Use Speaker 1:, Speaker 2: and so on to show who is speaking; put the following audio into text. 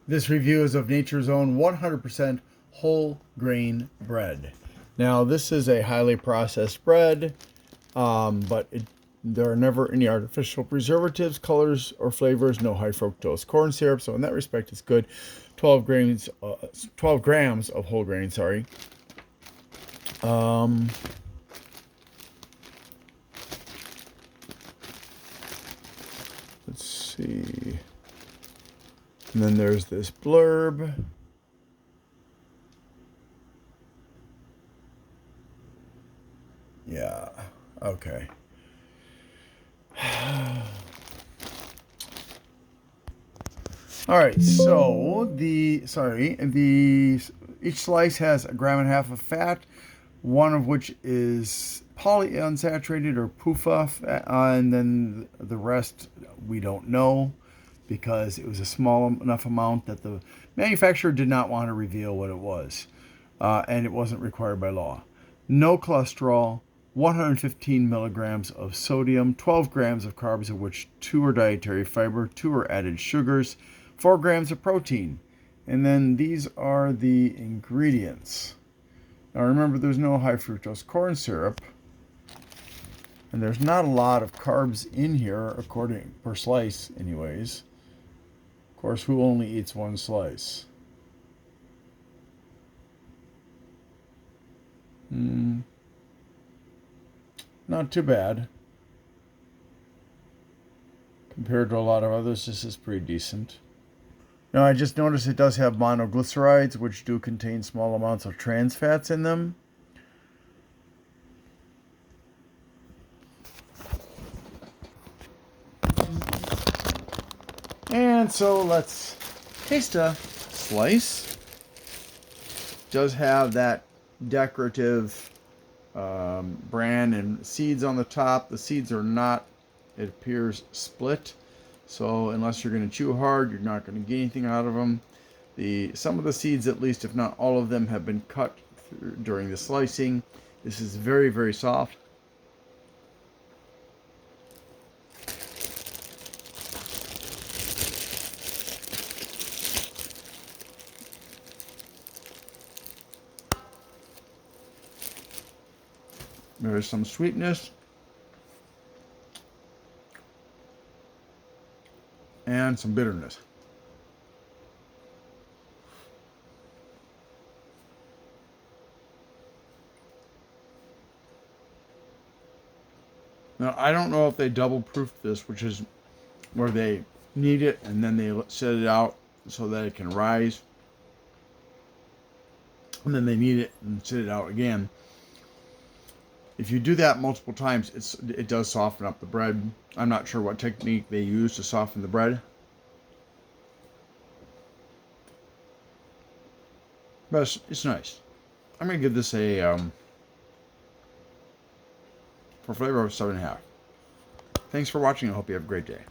Speaker 1: This review is of Nature's Own 100% whole grain bread. Now, this is a highly processed bread, but there are never any artificial preservatives, colors, or flavors. No high fructose corn syrup, so in that respect, it's good. 12 grams of whole grain. Sorry. Let's see. And then there's this blurb. Yeah, okay. All right, so each slice has 1.5 grams of fat, one of which is polyunsaturated or PUFA, and then the rest we don't know because it was a small enough amount that the manufacturer did not want to reveal what it was, and it wasn't required by law. No cholesterol, 115 milligrams of sodium, 12 grams of carbs, of which 2 are dietary fiber, 2 are added sugars, 4 grams of protein. And then these are the ingredients. Now remember, there's no high fructose corn syrup, and there's not a lot of carbs in here, according per slice, anyways. Of course, who only eats one slice? Not too bad. Compared to a lot of others, this is pretty decent. Now, I just noticed it does have monoglycerides, which do contain small amounts of trans fats in them. And so let's taste a slice. It does have that decorative bran and seeds on the top. The seeds are not, it appears, split. So unless you're going to chew hard, you're not going to get anything out of them. Some of the seeds, at least if not all of them, have been cut during the slicing. This is very, very soft. There's some sweetness and some bitterness. Now, I don't know if they double proofed this, which is where they knead it and then they set it out so that it can rise. And then they knead it and set it out again. If you do that multiple times, it does soften up the bread. I'm not sure what technique they use to soften the bread. But it's nice. I'm going to give this a, for flavor, of 7.5. Thanks for watching. I hope you have a great day.